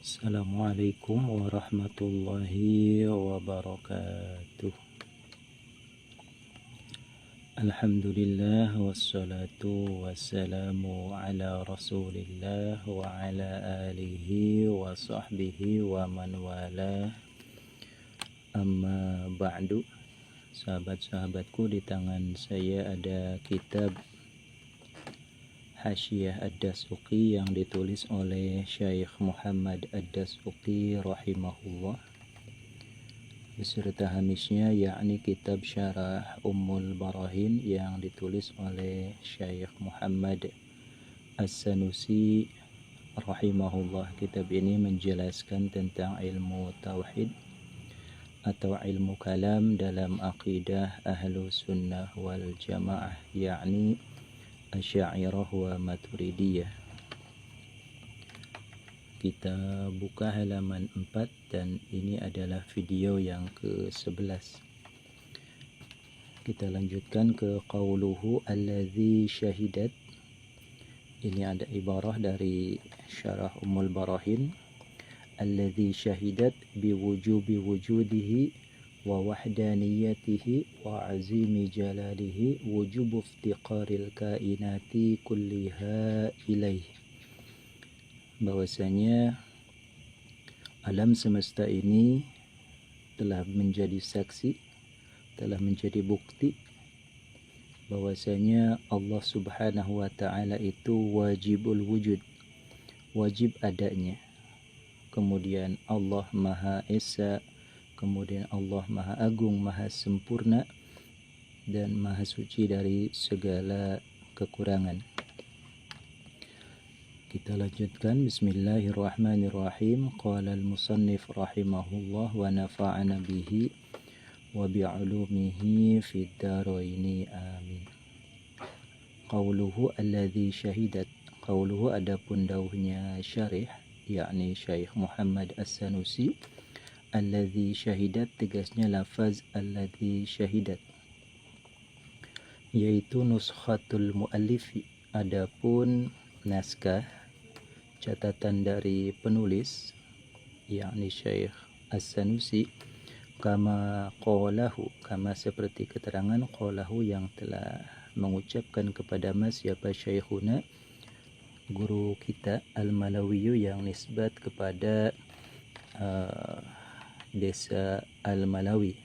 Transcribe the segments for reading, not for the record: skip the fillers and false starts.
Assalamualaikum warahmatullahi wabarakatuh. Alhamdulillah wassalatu wassalamu ala rasulillah wa ala alihi wa sahbihi wa man wala. Amma ba'du. Sahabat-sahabatku, di tangan saya ada kitab Hasyiyah Ad-Dasuqi yang ditulis oleh Syekh Muhammad Ad-Dasuqi rahimahullah, beserta hamisnya, yakni kitab Syarah Ummul Barahin yang ditulis oleh Syekh Muhammad As-Sanusi rahimahullah. Kitab ini menjelaskan tentang ilmu tauhid atau ilmu kalam dalam akidah ahlu sunnah wal jamaah, yakni Asy'ariyah wa Maturidiyah. Kita buka halaman 4 dan ini adalah video yang ke-11. Kita lanjutkan ke qauluhu alladzi syahidat. Ini ada ibarah dari Syarah Ummul Barahin. Alladzi syahidat biwujubi wujudihi wa wahdaniyatihi wa azimi jalalihi wujubu iftiqaril kainati kulliha ilaih. Bahwasanya alam semesta ini telah menjadi saksi, telah menjadi bukti bahwasanya Allah Subhanahu wa ta'ala itu wajibul wujud, wajib adanya. Kemudian Allah Maha Esa, kemudian Allah Maha Agung, Maha Sempurna, dan Maha Suci dari segala kekurangan. Kita lanjutkan. Bismillahirrahmanirrahim. Qala al-musannif rahimahullah wa nafa'ana bihi wa bi'ulumihi fid daraini amin. Qauluhu alladzi syahidat. Qauluhu, adapun dauhnya syarih, yakni Syekh Muhammad As-Sanusi, alladzi syahidat, tegasnya lafaz alladzi syahidat, yaitu nuskhatul muallifi, adapun naskah catatan dari penulis, yakni Syekh As-Sanusi, kama qalahu, kama seperti keterangan qalahu yang telah mengucapkan kepada mas siapa Syekhuna, guru kita Al-Malawiyu yang nisbat kepada desa Al-Malawi.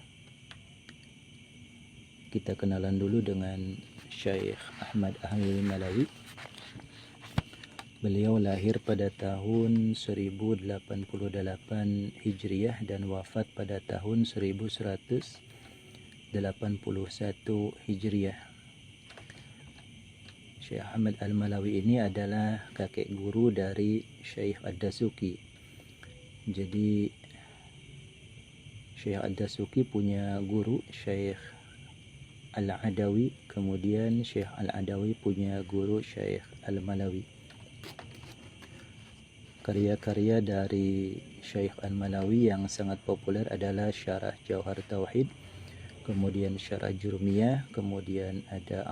Kita kenalan dulu dengan Syekh Ahmad Al-Malawi. Beliau lahir pada tahun 1088 Hijriah dan wafat pada tahun 1181 Hijriah. Syekh Ahmad Al-Malawi ini adalah kakek guru dari Syekh Ad-Dasuqi. Jadi Syekh Ad-Dasuqi punya guru Syekh Al-Adawi, kemudian Syekh Al-Adawi punya guru Syekh Al-Malawi. Karya-karya dari Syekh Al-Malawi yang sangat populer adalah Syarah Jauhar Tauhid, kemudian Syarah Jurmiyah, kemudian ada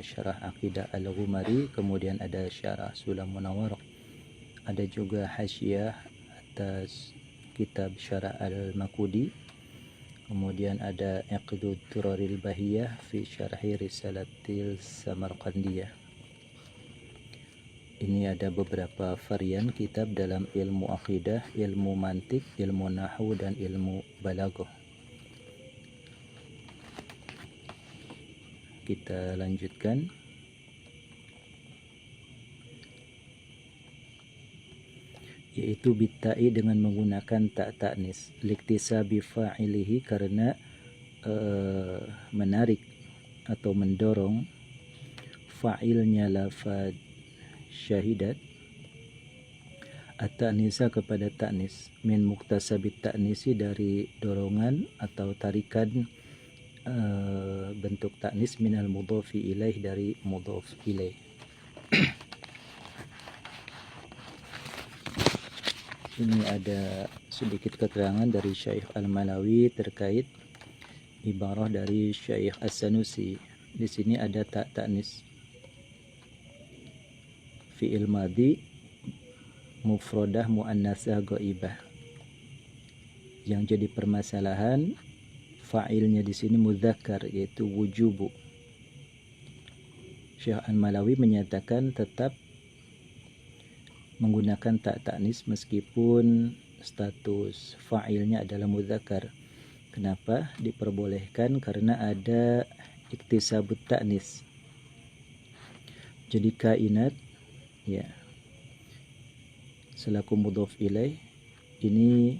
Syarah Aqidah Al-Ghumari, kemudian ada Syarah Sulam Munawwarah. Ada juga Hasyiyah atas kitab Syarah Al-Makudi, kemudian ada Iqdud Duraril Bahiyah fi Syarhi Risalatil Samarqandiyah. Ini ada beberapa varian kitab dalam ilmu akidah, ilmu mantik, ilmu nahwu, dan ilmu balaghah. Kita lanjutkan. Yaitu bitta'i, dengan menggunakan tak ta'nis, liktisabi fa'ilihi, karena menarik atau mendorong fa'ilnya lafaz syahidat at-ta'nisa kepada ta'nis, min muktasabit ta'nisi, dari dorongan atau tarikan bentuk ta'nis, minal mudhafi ilaih, dari mudhaf ilaih. Ini ada sedikit keterangan dari Syekh Al-Malawi terkait ibarah dari Syekh As-Sanusi. Di sini ada tak ta'nis. Fi'il madhi mufradah muannasah ghaibah. Yang jadi permasalahan fa'ilnya di sini mudzakkar, yaitu wujubu. Syekh Al-Malawi menyatakan tetap menggunakan tak ta'nis meskipun status fa'ilnya adalah mudzakkar. Kenapa diperbolehkan? Karena ada iktisabut ta'nis. Jadi kainat ya selaku mudhaf ilaih ini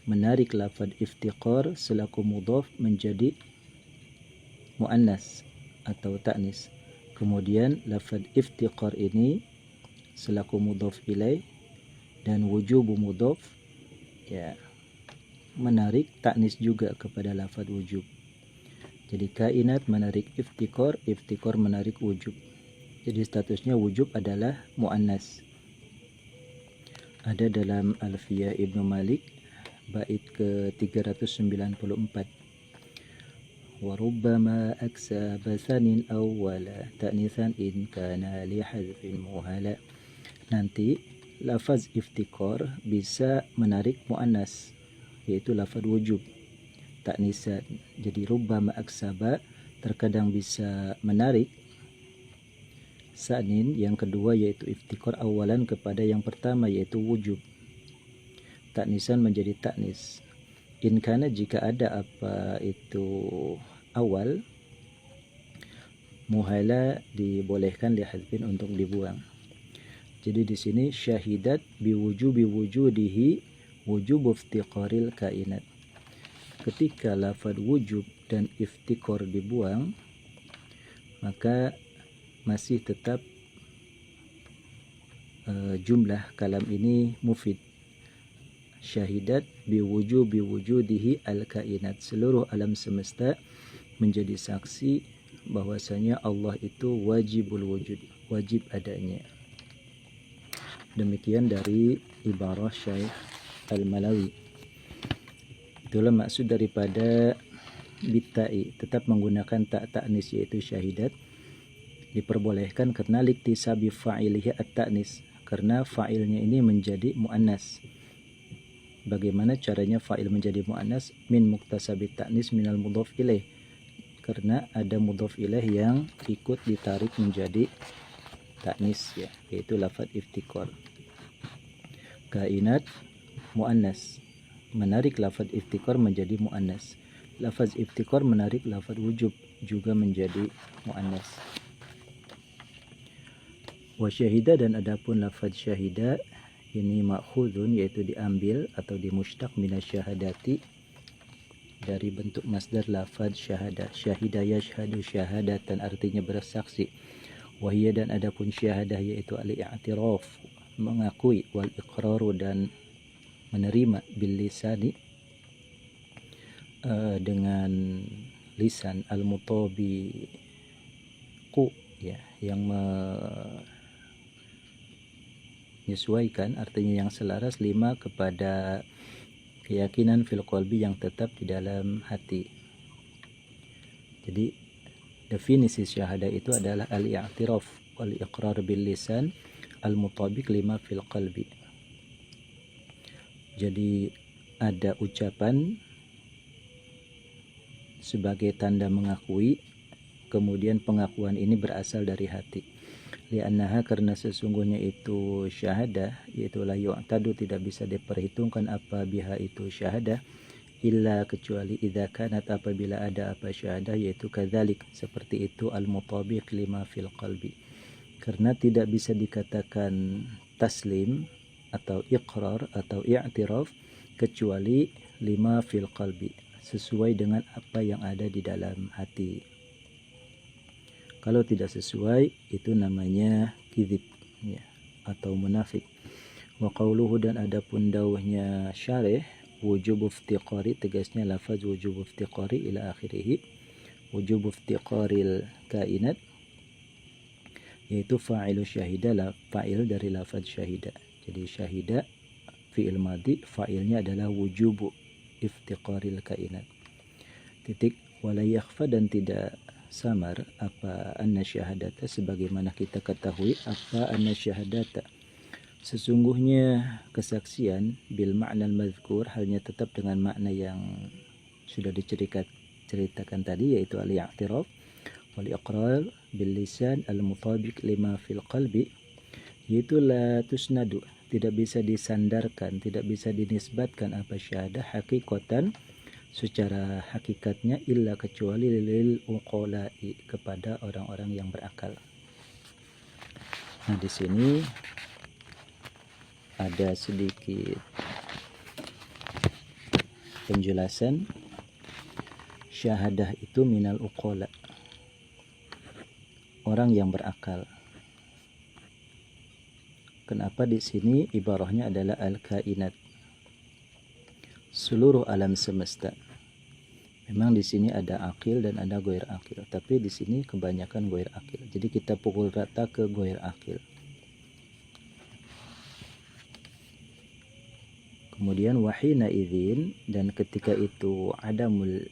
menarik lafaz iftiqar selaku mudhaf menjadi muannas atau ta'nis. Kemudian lafaz iftiqar ini selaku mudhaf ilaih dan wujubu mudhaf ya menarik ta'nis juga kepada lafaz wujub. Jadi kainat menarik iftiqar, iftiqar menarik wujub. Jadi statusnya wujub adalah muannas. Ada dalam Alfiyah Ibnu Malik bait ke-394. Wa rubbama aksaba sanin awwala ta'nisan in kana li hadzfin muhala. Nanti lafaz iftiqar bisa menarik muannas, yaitu lafaz wujub ta'nisan. Jadi rubbama aksaba terkadang bisa menarik sanin yang kedua yaitu iftiqar awalan kepada yang pertama yaitu wujub. Ta'nisan menjadi ta'nis. In kana jika ada apa itu awal, muhala dibolehkan li hadzfin untuk dibuang. Jadi di sini syahidat biwujubi wujudihi wujub iftiqaril kainat. Ketika lafaz wujub dan iftiqar dibuang, maka masih tetap jumlah kalam ini mufid. Syahidat biwujubi wujudihi al-kainat. Seluruh alam semesta menjadi saksi bahwasanya Allah itu wajibul wujud, wajib adanya. Demikian dari ibarah Syekh Al-Malawi. Itulah maksud daripada bitai, tetap menggunakan tak ta'nis yaitu syahidat. Diperbolehkan karena liktisabi fa'ilihi at-ta'nis, karena fa'ilnya ini menjadi muannas. Bagaimana caranya fa'il menjadi muannas? Min muktasabit ta'nis minal mudhaf ilaih, karena ada mudhaf ilaih yang ikut ditarik menjadi ta'nis ya, yaitu lafaz iftiqar. Kainat muannas, menarik lafaz iftiqar menjadi muannas. Lafaz iftiqar menarik lafaz wujub juga menjadi muannas. Wa syahida, dan adapun lafaz syahida ini ma'khudun yaitu diambil atau dimushtaq minasyahadati dari bentuk masdar lafaz syahadah. Syahida yashhadu syahadatan artinya bersaksi. Wahiyya, dan adapun syahadah yaitu al-i'tiraf mengakui, wal iqraru dan menerima, bil lisani dengan lisan, al-mutabiqu ya yang menyesuaikan, artinya yang selaras, lima kepada keyakinan fil qalbi yang tetap di dalam hati. Jadi definisi syahadah itu adalah al-i'tiraf wal iqrar bil lisan al-mutabiq lima fil qalbi. Jadi ada ucapan sebagai tanda mengakui, kemudian pengakuan ini berasal dari hati. Li'annaha, karena sesungguhnya itu syahadah, yaitu la yu'tadu, tidak bisa diperhitungkan apa biha itu syahadah, illa kecuali idza kanat, apabila ada apa syahadah, yaitu kadzalik seperti itu, al-mutabiq lima fil qalbi. Karena tidak bisa dikatakan taslim atau iqrar atau i'tiraf kecuali lima fil qalbi, sesuai dengan apa yang ada di dalam hati. Kalau tidak sesuai, itu namanya kizib ya, atau munafik. Wa qauluhu, dan adapun dawuhnya syarih, wujub iftiqari, tegasnya lafaz wujub iftiqari ila akhirih, wujub iftiqaril kainat, yaitu fa'ilu syahidah, fa'il dari lafaz syahidah. Jadi syahidah fi'il madhi, fa'ilnya adalah wujubu iftiqaril kainat. Titik. Wala yakhfa, dan tidak samar apa anna syahadata, sebagaimana kita ketahui apa anna syahadata, Sesungguhnya kesaksian bil ma'na al-madhkur halnya tetap dengan makna yang sudah diceritakan tadi, yaitu al-i'tiraf wal iqrar bil lisan al-mutabiq lima fil qalbi, yaitu la tusnadu, tidak bisa disandarkan, tidak bisa dinisbatkan apa syahadah hakikatan secara hakikatnya illa kecuali lil uqala'i, kepada orang-orang yang berakal. Nah, di sini ada sedikit penjelasan. Syahadah itu minal uqala, orang yang berakal. Kenapa di sini ibarahnya adalah al-kainat, seluruh alam semesta. Memang di sini ada akil dan ada ghair akil, tapi di sini kebanyakan ghair akil. Jadi kita pukul rata ke ghair akil. Kemudian wahina idzin, dan ketika itu adamul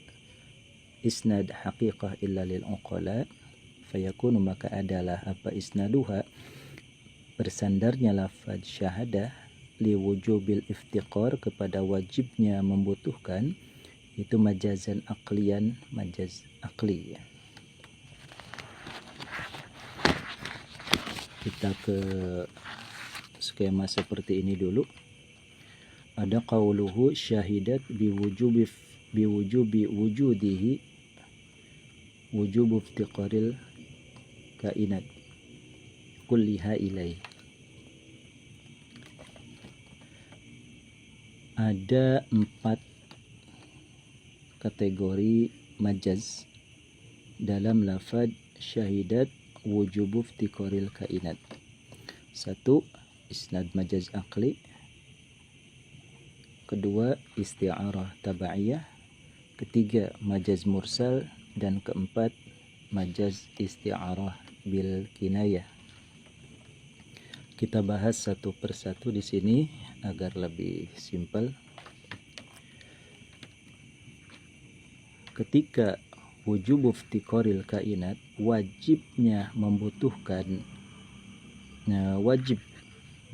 isnad haqiqah illa lil uqala, fayakunu, maka adalah apa isnaduha, bersandarnya lafaz syahadah, li wujubil iftiqar, kepada wajibnya membutuhkan, itu majazan aqlian, majaz aqli. Kita ke skema seperti ini dulu. Ada qauluhu syahidat biwujubi wujudihi wujubu iftiqaril kainat kulliha ilaih. Ada 4 kategori majaz dalam lafaz syahidat wujubu iftiqaril kainat. 1. Isnad majaz aqli. Kedua, isti'arah tabaiyah. Ketiga, majaz mursal. Dan keempat, majaz isti'arah bil kinayah. Kita bahas satu persatu di sini agar lebih simpel. Ketika wujub iftiqaril kainat, wajibnya membutuhkan, wajib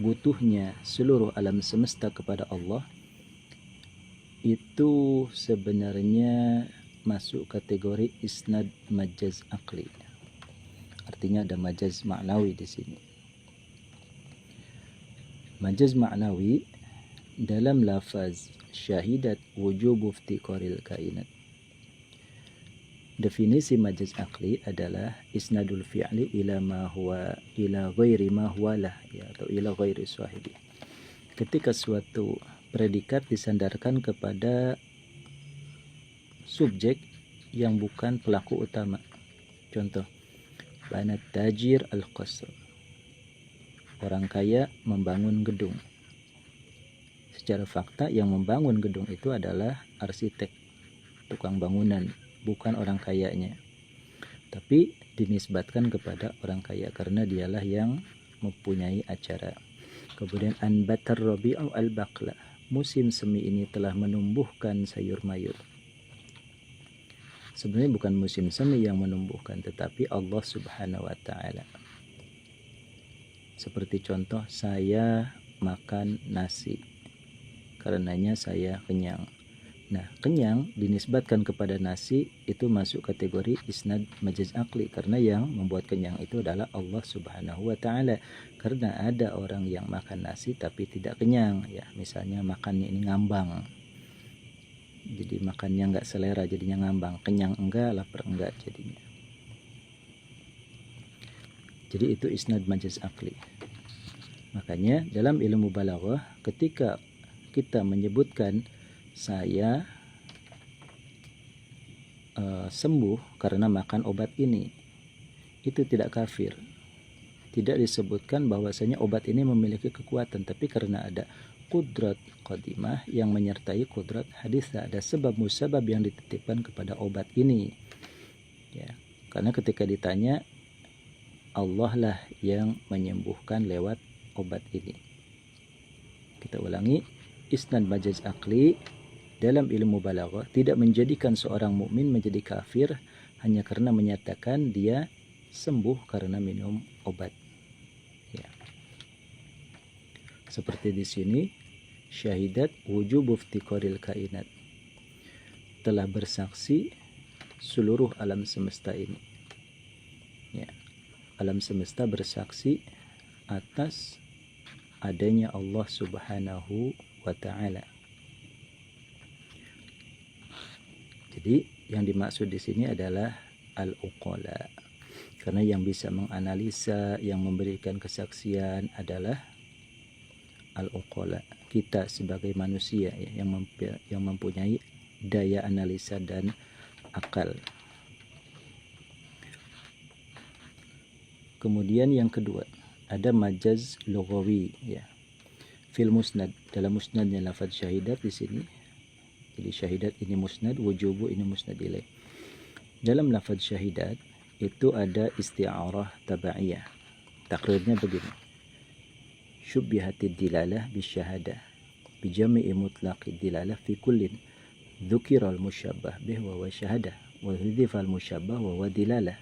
butuhnya seluruh alam semesta kepada Allah, itu sebenarnya masuk kategori isnad majaz aqli. Artinya ada majaz ma'nawi di sini. Majaz ma'nawi dalam lafaz syahidat wujub iftiqaril kainat. Definisi majaz aqli adalah isnadul fi'li ila ma huwa ila ghairi ma huwa lah, ya, atau ila ghairi sahibi. Ketika suatu predikat disandarkan kepada subjek yang bukan pelaku utama. Contoh, banat tajir al-qasr, orang kaya membangun gedung. Secara fakta yang membangun gedung itu adalah arsitek, tukang bangunan, bukan orang kayanya. Tapi dinisbatkan kepada orang kaya karena dialah yang mempunyai acara. Kemudian anbatar rabi'u al-baqla, musim semi ini telah menumbuhkan sayur mayur. Sebenarnya bukan musim semi yang menumbuhkan, tetapi Allah Subhanahu wa ta'ala. Seperti contoh, saya makan nasi, karenanya saya kenyang. Nah, kenyang dinisbatkan kepada nasi, itu masuk kategori isnad majaz aqli, karena yang membuat kenyang itu adalah Allah Subhanahu wa ta'ala. Karena ada orang yang makan nasi tapi tidak kenyang, ya, misalnya makannya ini ngambang, jadi makannya nggak selera, jadinya ngambang. Kenyang enggak, lapar enggak jadinya. Jadi itu isnad majaz aqli. Makanya dalam ilmu balaghah, ketika kita menyebutkan saya sembuh karena makan obat ini, itu tidak kafir. Tidak disebutkan bahwasanya obat ini memiliki kekuatan, tapi karena ada kudrat qadimah yang menyertai kudrat haditha, ada sebab musabab yang dititipkan kepada obat ini, ya. Karena ketika ditanya, Allah lah yang menyembuhkan lewat obat ini. Kita ulangi, isnad majaz aqli dalam ilmu balaghah tidak menjadikan seorang mukmin menjadi kafir hanya karena menyatakan dia sembuh karena minum obat, ya. Seperti di sini, syahidat wujub iftiqaril kainat, telah bersaksi seluruh alam semesta ini. Ya, alam semesta bersaksi atas adanya Allah Subhanahu wa Ta'ala. Jadi yang dimaksud di sini adalah al-uqala, karena yang bisa menganalisa, yang memberikan kesaksian adalah al-uqala, kita sebagai manusia ya, yang mempunyai daya analisa dan akal. Kemudian yang kedua, ada majaz lughawi ya. Fil musnad, dalam musnadnya lafaz syahidat di sini. Jadi syahidat ini musnad, wujubu ini musnad ilaih. Dalam lafaz syahidat itu ada isti'arah tabaiyah. Takrirnya begini. Syubbihatid dilalah bisyahadah bijami'i mutlaqid dilalah fi kullin dzukiral musyabbah bih wa syahadah wa hudhifal musyabbah wa dilalah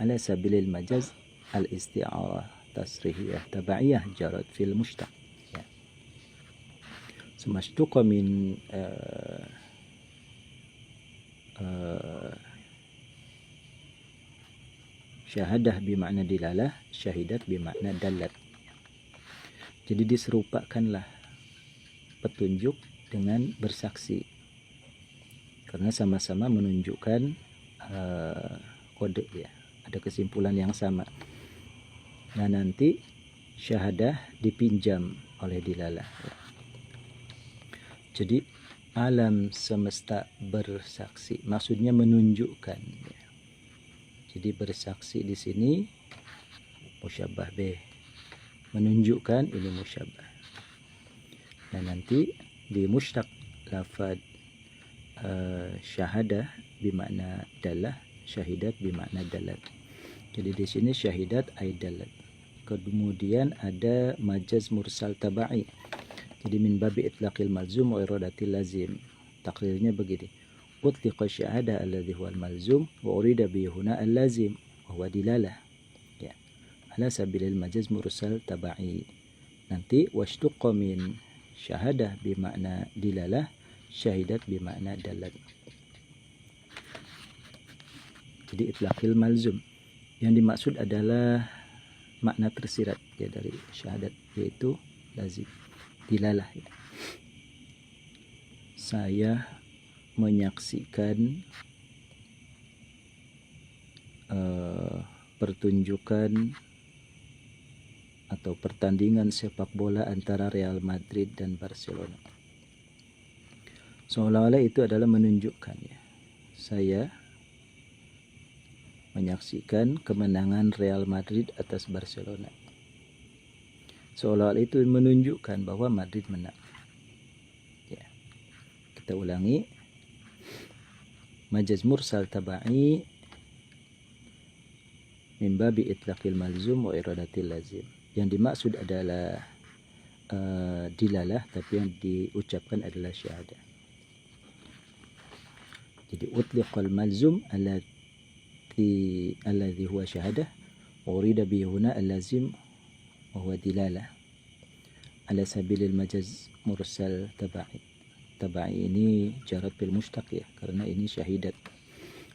ala sabilil majaz al isti'arah tasrihiyah tabaiyah jarat fil mushtaq ya. Semashtuqa min syahadah bimakna dilalah, syahidat bimakna dalat. Jadi diserupakanlah petunjuk dengan bersaksi, karena sama-sama menunjukkan kode ya, ada kesimpulan yang sama. Nah nanti syahadah dipinjam oleh dilalah ya. Jadi alam semesta bersaksi, maksudnya menunjukkan ya. Jadi bersaksi di sini musyabbah bih, menunjukkan ini musyabbah. Dan nanti di mushtaq lafad syahadah bimakna dalah, syahidat bimakna dalat. Jadi di sini syahidat ay dalat. Kemudian ada majaz mursal tabai. Jadi min babi itlaqil malzum wa iradatil lazim. Takrirnya begini. Utliqa syahadah alladhi huwal malzum wa urida bihi huna al-lazim wa huwa dilalah. Ya. Ala sabilil majaz mursal tabai. Nanti washtuqa min syahadah bimakna dilalah, syahidat bimakna dalat. Jadi itlaqil malzum. Yang dimaksud adalah makna tersirat ya dari syahadat, yaitu lazim, dilalah ya. Saya menyaksikan pertunjukan atau pertandingan sepak bola antara Real Madrid dan Barcelona. Seolah-olah itu adalah menunjukkan ya, saya menyaksikan kemenangan Real Madrid atas Barcelona. Seolah-olah itu menunjukkan bahwa Madrid menang. Ya. Kita ulangi. Majaz mursal tabai min babi itlaqil malzum wa iradatil lazim. Yang dimaksud adalah dilalah, tapi yang diucapkan adalah syahadah. Jadi utliqal malzum alladhi huwa syahadah wa urida bihi huna al-lazim wa huwa dilalah ala sabilil majaz mursal tabai. Tabai ini jarat bil mushtaq ya, karena ini syahidat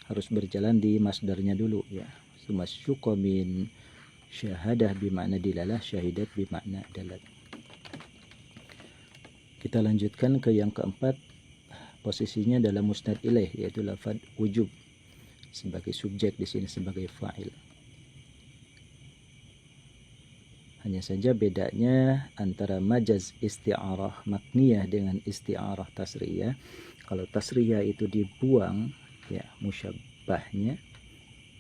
harus berjalan di masdarnya dulu ya. Sumasyuqa min syahadah bimakna dilalah, syahidat bimakna dalat. Kita lanjutkan ke yang keempat, posisinya dalam musnad ilaih, yaitu lafad wujub sebagai subjek, di sini sebagai fa'il. Hanya saja bedanya antara majaz isti'arah makniyah dengan isti'arah tasriyah. Kalau tasriyah itu dibuang ya musyabbahnya,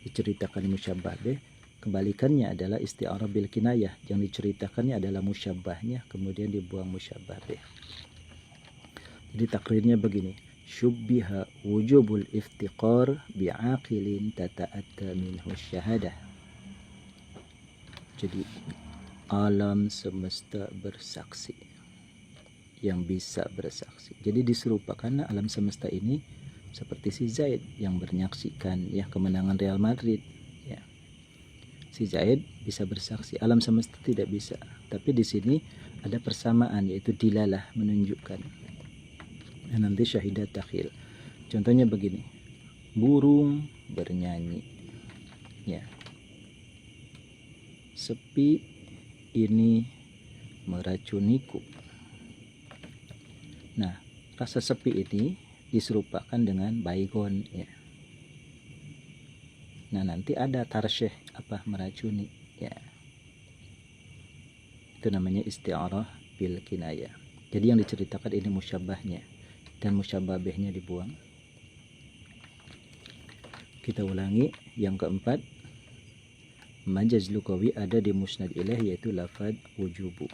diceritakan musyabbah bih. Kebalikannya adalah isti'arah bil kinayah, yang diceritakannya adalah musyabbahnya kemudian dibuang musyabbah bih. Jadi takrirnya begini. Syubbiha wujubul iftiqar bi'aqilin tata'atta minhu syahadah. Jadi alam semesta bersaksi, yang bisa bersaksi. Jadi diserupakan alam semesta ini seperti si Zaid yang menyaksikan ya kemenangan Real Madrid ya. Si Zaid bisa bersaksi, alam semesta tidak bisa. Tapi di sini ada persamaan, yaitu dilalah, menunjukkan. Dan nanti syahidah takhil. Contohnya begini, burung bernyanyi, ya. Sepi ini meracuniku. Nah, rasa sepi ini diserupakan dengan baygon, ya. Nah, nanti ada tarsyih, apa, meracuni, ya. Itu namanya isti'arah bil kinayah. Jadi yang diceritakan ini musyabbahnya, dan musyabbah bihnya dibuang. Kita ulangi. Yang keempat, majaz lugawi ada di musnad ilaih, yaitu lafad wujubu.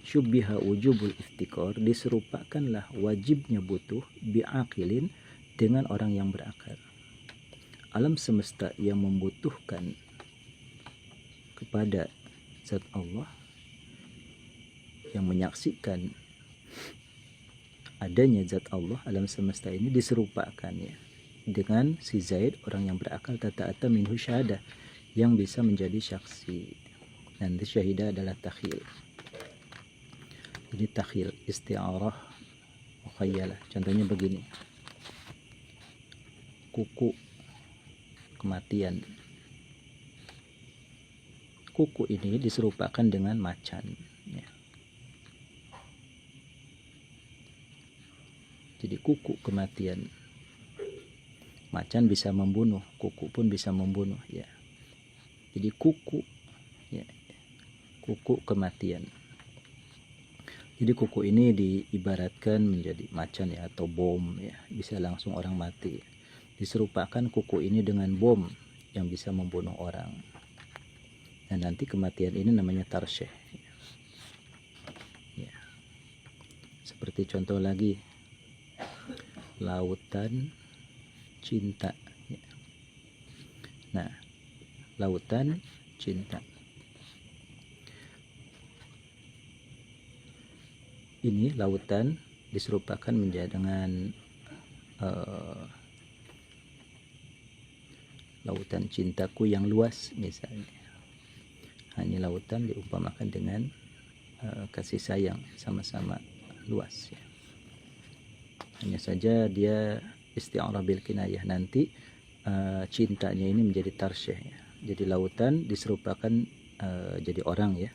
Syubbiha wujubul iftikar, diserupakanlah wajibnya butuh bi'aqilin, dengan orang yang berakal. Alam semesta yang membutuhkan kepada zat Allah, yang menyaksikan adanya zat Allah, alam semesta ini diserupakan, ya, dengan si Zaid, orang yang berakal, tata'ata minhu syahadah, yang bisa menjadi saksi. Nanti syahidah adalah takhil. Jadi takhil, isti'arah mukhayyalah. Contohnya begini, kuku, kematian. Kuku ini diserupakan dengan macan, ya. Jadi kuku, kematian. Macan bisa membunuh, kuku pun bisa membunuh, ya. Jadi kuku, ya, kuku kematian. Jadi kuku ini diibaratkan menjadi macan, ya, atau bom, ya, bisa langsung orang mati. Diserupakan kuku ini dengan bom yang bisa membunuh orang. Dan nanti kematian ini namanya tarsyih, ya. Seperti contoh lagi, lautan cinta, ya. Nah, lautan cinta ini, lautan diserupakan menjadi dengan lautan cintaku yang luas, misalnya. Hanya lautan diumpamakan dengan kasih sayang, sama-sama luas, ya. Hanya saja dia isti'arah bil kinayah. Nanti cintanya ini menjadi tarsyih, ya. Jadi lautan diserupakan jadi orang, ya,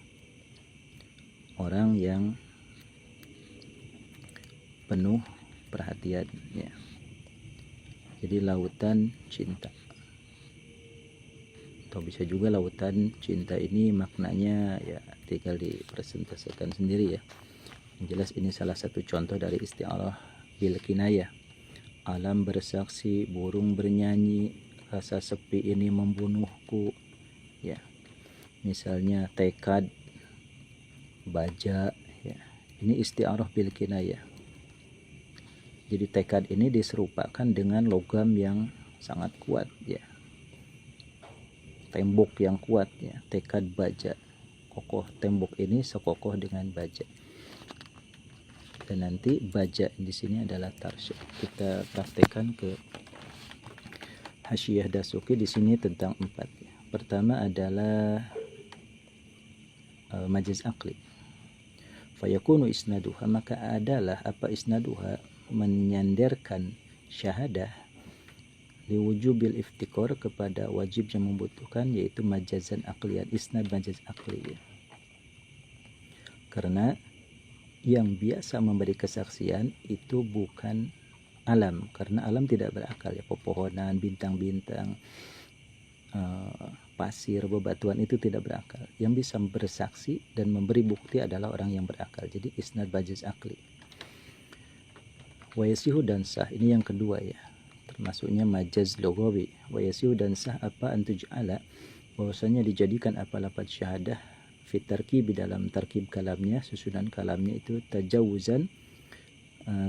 orang yang penuh perhatian, ya. Jadi lautan cinta. Atau bisa juga lautan cinta ini maknanya, ya, tinggal dipresentasikan sendiri, ya. Yang jelas ini salah satu contoh dari isti'arah bil kinayah. Alam bersaksi, burung bernyanyi, rasa sepi ini membunuhku, ya. Misalnya tekad, baja, ya. Ini isti'arah bil kinayah. Jadi tekad ini diserupakan dengan logam yang sangat kuat, ya. Tembok yang kuat, ya. Tekad baja, kokoh. Tembok ini sekokoh dengan baja. Dan nanti baja di sini adalah tarsyih. Kita praktekkan ke Hasyiyah Dasuki di sini tentang 4. Ya. Pertama adalah majaz aqli. Fayakunu isnaduha, maka adalah apa isnaduha, menyandarkan syahadah liwujubil iftikor, kepada wajib yang membutuhkan, yaitu majazan aqlian, isnad majaz aqli, ya. Karena yang biasa memberi kesaksian itu bukan alam, karena alam tidak berakal, ya. Pepohonan, bintang-bintang, pasir, bebatuan itu tidak berakal. Yang bisa bersaksi dan memberi bukti adalah orang yang berakal. Jadi isnad majaz aqli. Wayasihu dan sah, ini yang kedua, ya, termasuknya majaz logawi. Wayasihu dan sah apa, antuj'ala, bahwasanya dijadikan apa lafaz syahadah fit tarkib, dalam tarkib kalamnya, susunan kalamnya itu tajawuzan,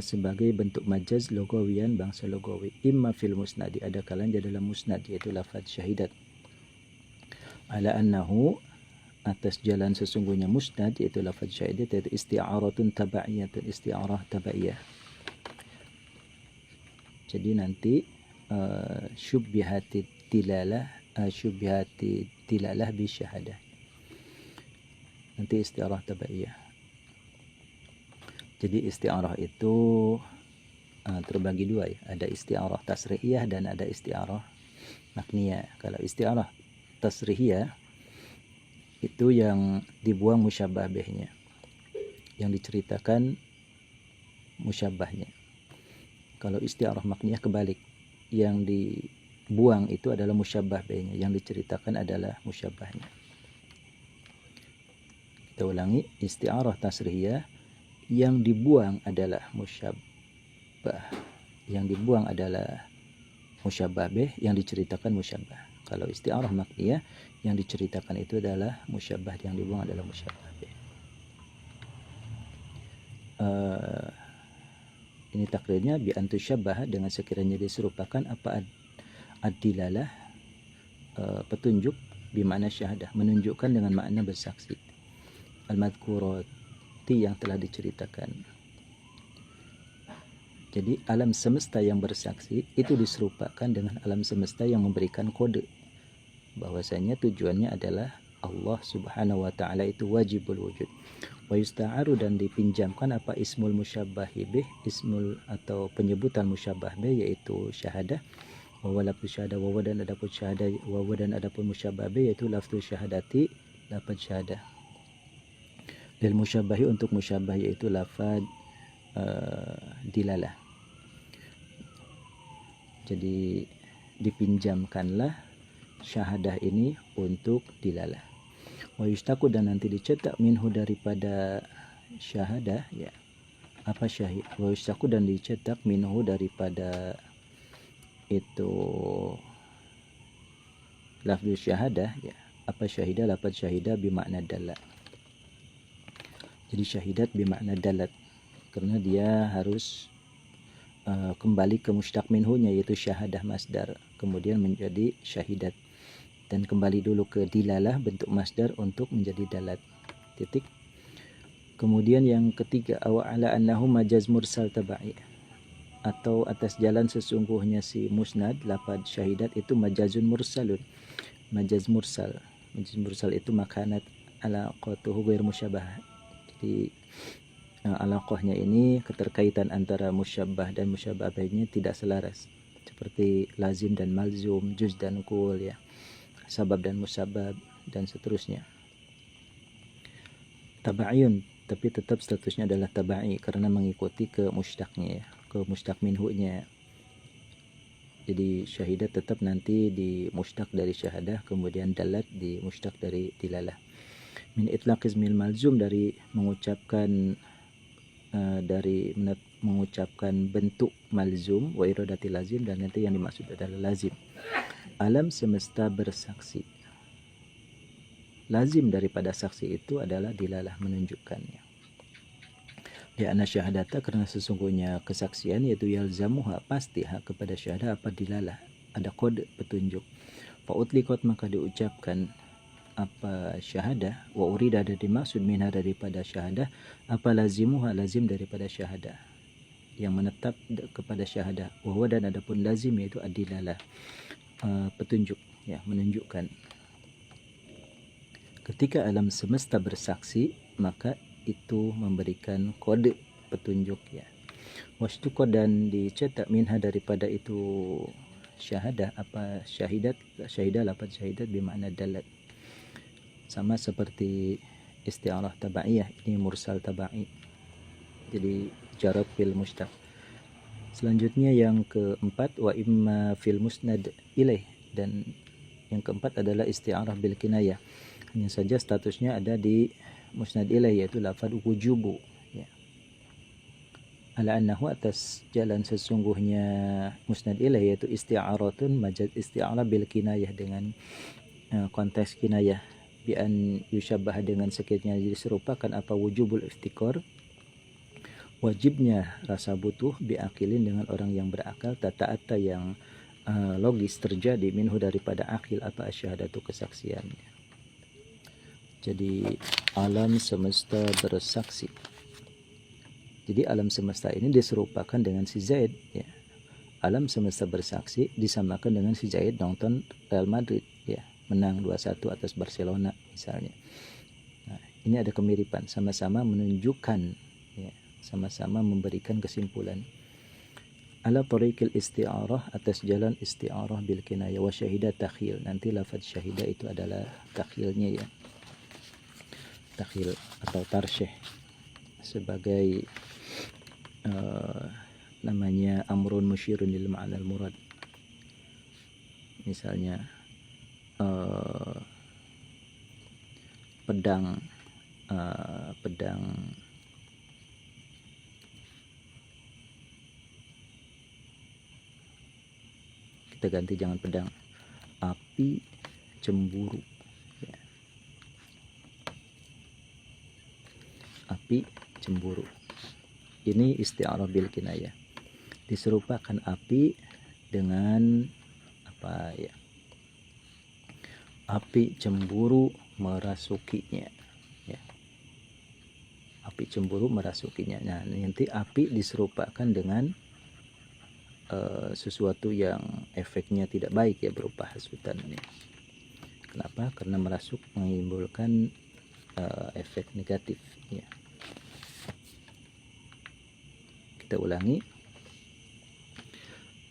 sebagai bentuk majaz logawian, bangsa logawi. Imma fil musnadi, ada kalanya dalam musnad, yaitu lafaz syahidat, ala annahu, atas jalan sesungguhnya musnad, yaitu lafaz syahidat, yaitu isti'aratun tabaiyatun, isti'arah tabaiyah. Jadi nanti syubbihati tilalah bi syahadah. nanti isti'arah tabaiyah. Jadi isti'arah itu terbagi dua ya. Ada isti'arah tasrihiyah dan ada isti'arah makniyah. Kalau isti'arah tasrihiyah itu yang dibuang musyabbah bihnya, yang diceritakan musyabbahnya. Kalau isti'arah makniyah kebalik, yang dibuang itu adalah musyabbah bihnya, yang diceritakan adalah musyabbahnya. Kita ulangi, isti'arah tasrihiyah yang dibuang adalah musyabbah, yang dibuang adalah musyabbah bih, yang diceritakan musyabbah. Kalau isti'arah makniyah, yang diceritakan itu adalah musyabbah, yang dibuang adalah musyabbah bih. Ini takdirnya bi antusyabbaha, dengan sekiranya diserupakan apa ad-dilalah, petunjuk, bimakna syahadah, menunjukkan dengan makna bersaksi, al-madhkurati, yang telah diceritakan. Jadi alam semesta yang bersaksi itu diserupakan dengan alam semesta yang memberikan kode bahwasanya tujuannya adalah Allah Subhanahu wa taala itu wajibul wujud. Wa yusta'aru, dan dipinjamkan apa ismul musyabbah bih, ismul atau penyebutan musyabbah bih yaitu syahadah, wa lafzu syahadah, wa dan adapun syahadah, wa dan adapun musyabbah bih yaitu lafzu syahadati, lafaz syahadah. Lil musyabbahi, untuk musyabbah yaitu lafaz dilalah. Jadi dipinjamkanlah syahadah ini untuk dilalah. Wa yustaku, dan nanti dicetak minhu daripada syahadah ya. Apa syahid? Wa yustaku, dan dicetak minhu daripada itu lafzu syahadah ya. Apa syahidah? Lafaz syahidah bimakna dalat. Jadi syahidat bimakna dalat, karena dia harus kembali ke mushtaq minhunya yaitu syahadah masdar, kemudian menjadi syahidat, dan kembali dulu ke dilalah bentuk masdar untuk menjadi dalat. Titik. Kemudian yang ketiga, aw ala annahu majaz mursal tabai, atau atas jalan sesungguhnya si musnad lafaz syahidat itu majazun mursalun, majaz mursal. Majaz mursal itu makanat alaqatuhu ghair musyabah. Jadi alaqahnya ini keterkaitan antara musyabbah dan musyabbah bihnya tidak selaras, seperti lazim dan malzum, juz dan kul ya, sabab dan musabab, dan seterusnya. Tabaiyun, tapi tetap statusnya adalah tabai karena mengikuti ke mushtaqnya ya, ke mushtaq minhunya. Jadi syahidat tetap nanti di mushtaq dari syahadah, kemudian dalat di mushtaq dari dilalah. Min itlaq ismil malzum, dari mengucapkan mengucapkan bentuk malzum, wa iradati lazim, dan nanti yang dimaksud adalah lazim. Alam semesta bersaksi. Lazim daripada saksi itu adalah dilalah, menunjukkannya. Li'anna syahadata, karena sesungguhnya kesaksian yaitu yalzamuha, pasti hak kepada syahadah apa dilalah, ada kode petunjuk. Fa utliqat, maka diucapkan apa syahadah, wa urida, ada dimaksud minha daripada syahadah apa lazimuha, lazim daripada syahadah, yang menetap kepada syahadah. Wa huwa, dan adapun lazim yaitu ad-dilalah, petunjuk ya, menunjukkan. Ketika alam semesta bersaksi, maka itu memberikan kode petunjuk ya. Wastuqa, dan dicetak minha daripada itu syahadah apa syahidat, syahidah lafaz syahidat bimakna dalat. Sama seperti isti'arah tabaiyah, ini mursal tabai, jadi jarab fil mushtaq. Selanjutnya yang keempat, wa imma fil musnad ilaih, dan yang keempat adalah isti'arah bil kinayah, hanya saja statusnya ada di musnad ilaih yaitu lafaz wujubu ya. Ala annahu, atas jalan sesungguhnya musnad ilaih yaitu isti'aratun majaz isti'arah bil kinayah, dengan konteks kinayah, bi an yusyabbaha, dengan sekiranya diserupakan apa wujubul iftikar, wajibnya rasa butuh, biakilin, dengan orang yang berakal, tata-ata yang logis terjadi, minhu daripada akil apa asyhadatu, kesaksian. Jadi alam semesta bersaksi. Jadi alam semesta ini diserupakan dengan si Zaid ya. Alam semesta bersaksi disamakan dengan si Zaid nonton Real Madrid ya, menang 2-1 atas Barcelona misalnya. Nah, ini ada kemiripan, sama-sama menunjukkan, ya, sama-sama memberikan kesimpulan. Ala tariqil isti'arah, atas jalan isti'arah bil kinayah, wa syahidah takhil. Nanti lafaz syahidah itu adalah takhilnya, ya, takhil atau tarsyih sebagai namanya amrun musyirun lil ma'na al murad. Misalnya pedang kita ganti, jangan pedang, api cemburu, ya. Api cemburu ini isti'arah bil kinayah, diserupakan api dengan apa, ya, api cemburu merasukinya, ya, api cemburu merasukinya. Nah, nanti api diserupakan dengan sesuatu yang efeknya tidak baik, ya, berupa hasutan, ya. Kenapa? Karena merasuk menimbulkan efek negatif, ya. Kita ulangi.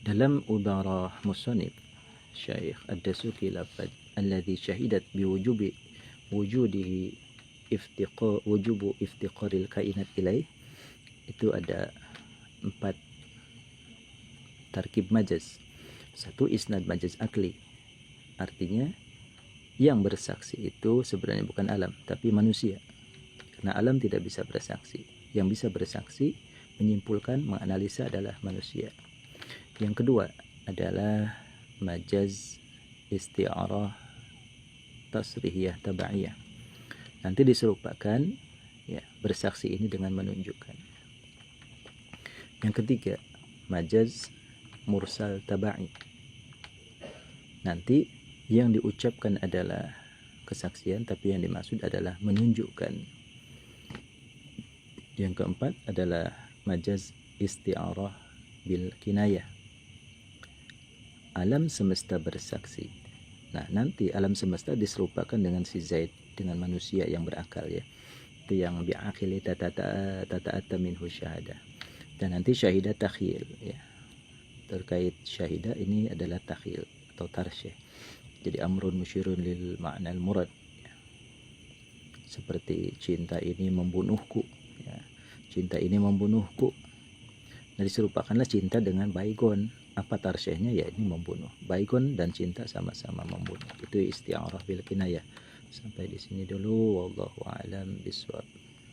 Dalam ubarah musannif Syekh Ad-Dasuki, lafaz alladhi syahidat wujudihi wujubu iftiqaril kainat ilaih, itu ada 4 tarkib majaz. 1, isnad majaz akli, artinya yang bersaksi itu sebenarnya bukan alam tapi manusia, karena alam tidak bisa bersaksi. Yang bisa bersaksi, menyimpulkan, menganalisa adalah manusia. Yang kedua adalah majaz isti'arah tasrihiyah tabaiyah. Nanti diserupakan, ya, bersaksi ini dengan menunjukkan. Yang ketiga majaz mursal tabai. Nanti yang diucapkan adalah kesaksian tapi yang dimaksud adalah menunjukkan. Yang keempat adalah majaz isti'arah bil kinayah. Alam semesta bersaksi. Nah, nanti alam semesta diserupakan dengan si Zaid, dengan manusia yang berakal, ya. Itu yang bi'aqili tata'atta minhu syahadah. Dan nanti syahidah takhil, ya. Terkait syahidah ini adalah takhil atau tarsyih. Jadi amrun musyirun lil ma'na al murad, ya. Seperti cinta ini membunuhku, ya. Cinta ini membunuhku. Nah, diserupakanlah cinta dengan baygon. Apa tarsyihnya? Ya, ini membunuh. Baygon dan cinta sama-sama membunuh. Itu isti'arah bil kinayah. Sampai di sini dulu, wallahu a'lam bishawab.